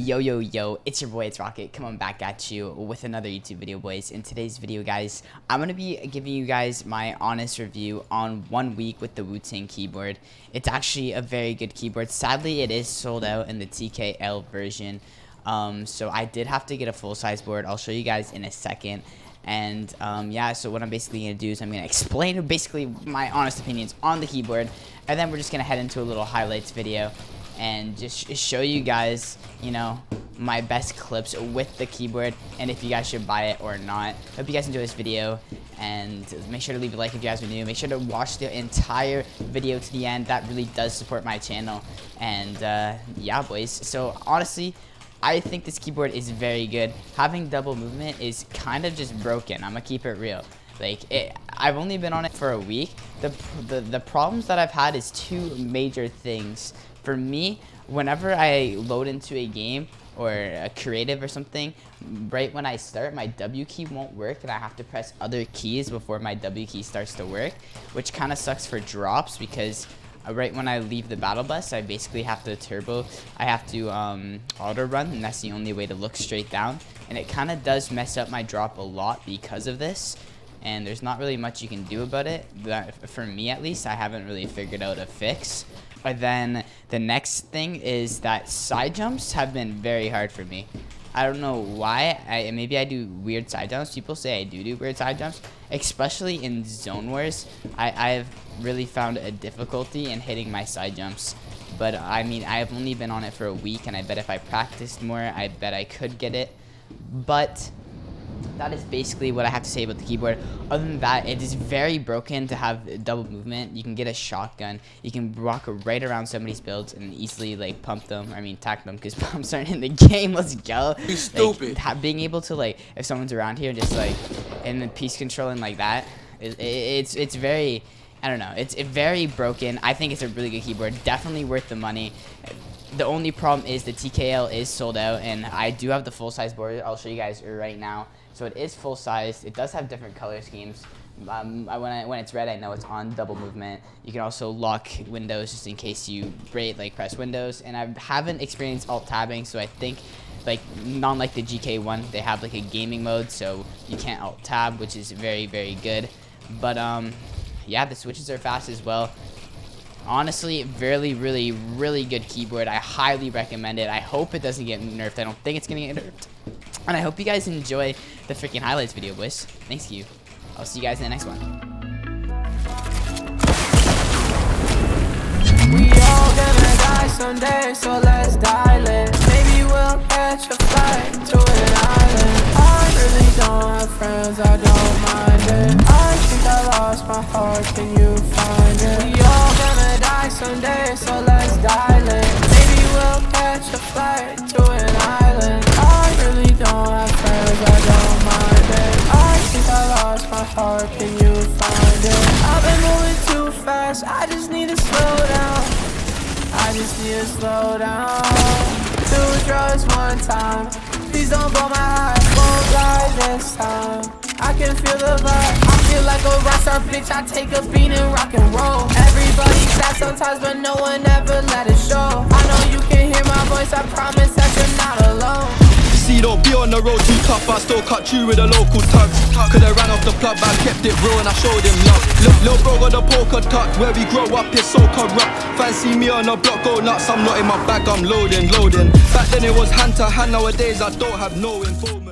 Yo, it's your boy, it's Rocket, coming back at you with another YouTube video, boys. In today's video, guys, I'm going to be giving you guys my honest review on 1 week with the Wooting keyboard. It's actually a very good keyboard. Sadly, it is sold out in the TKL version, so I did have to get a full-size board. I'll show you guys in a second. And yeah, so what I'm basically going to do is I'm going to explain basically my honest opinions on the keyboard, and then we're just going to head into a little highlights video and just show you guys, you know, my best clips with the keyboard and if you guys should buy it or not. Hope you guys enjoy this video, and make sure to leave a like if you guys are new. Make sure to watch the entire video to the end. That really does support my channel. And yeah, boys, so honestly, I think this keyboard is very good. Having double movement is kind of just broken. I'm gonna keep it real. Like, I've only been on it for a week. The problems that I've had is two major things. For me, whenever I load into a game or a creative or something, right when I start, my W key won't work, and I have to press other keys before my W key starts to work, which kind of sucks for drops, because right when I leave the battle bus, I basically have to turbo. I have to auto run, and that's the only way to look straight down, and it kind of does mess up my drop a lot because of this. And there's not really much you can do about it. For me, at least, I haven't really figured out a fix. But then the next thing is that side jumps have been very hard for me. I don't know why. Maybe I do weird side jumps. People say I do weird side jumps, especially in zone wars. I've really found a difficulty in hitting my side jumps. But I mean, I've only been on it for a week, and I bet if I practiced more, I bet I could get it. But that is basically what I have to say about the keyboard. Other than that, it is very broken to have double movement. You can get a shotgun. You can walk right around somebody's builds and easily like pump them. I mean, tack them, because pumps aren't in the game. Let's go. You stupid. Like, being able to, like, if someone's around here, just like in the piece controlling like that, it's very, I don't know. It's very broken. I think it's a really good keyboard. Definitely worth the money. The only problem is the TKL is sold out, and I do have the full-size board. I'll show you guys right now. So it is full-size. It does have different color schemes. When it's red, I know it's on double movement. You can also lock windows just in case you press windows. And I haven't experienced alt-tabbing, so I think, like, not like the GK one, they have like a gaming mode, so you can't alt-tab, which is very, very good. But yeah, the switches are fast as well. Honestly, really good keyboard. I highly recommend it. I hope it doesn't get nerfed. I don't think it's gonna get nerfed. And I hope you guys enjoy the freaking highlights video, boys. Thanks you. I'll see you guys in the next one. We all gonna die someday, so let's dial it. Maybe we'll catch a flight to an island. I really don't have friends, I don't mind it. I think I lost my heart, can you find it? We all gonna die someday, so let's dial it. Maybe we'll catch a flight to an island. I really don't have friends, I don't mind it. I think I lost my heart, can you find it? I've been moving too fast, I just need to slow down. I just need to slow down. Do drugs one time, please don't blow my high, won't die this time. I can feel the vibe, I feel like a rockstar, bitch. I take a beat and rock and roll. Everybody sad sometimes, but no one ever let it show. I know you can hear my voice, I promise that you're not alone. See, don't be on the road too tough, I still cut you with the local tugs. Cause I ran off the plug, but I kept it real and I showed him love. Lil' bro got the polka tuck, where we grow up is so corrupt. Fancy me on the block, go nuts, I'm not in my bag, I'm loading. Back then it was hand to hand, nowadays I don't have no informant.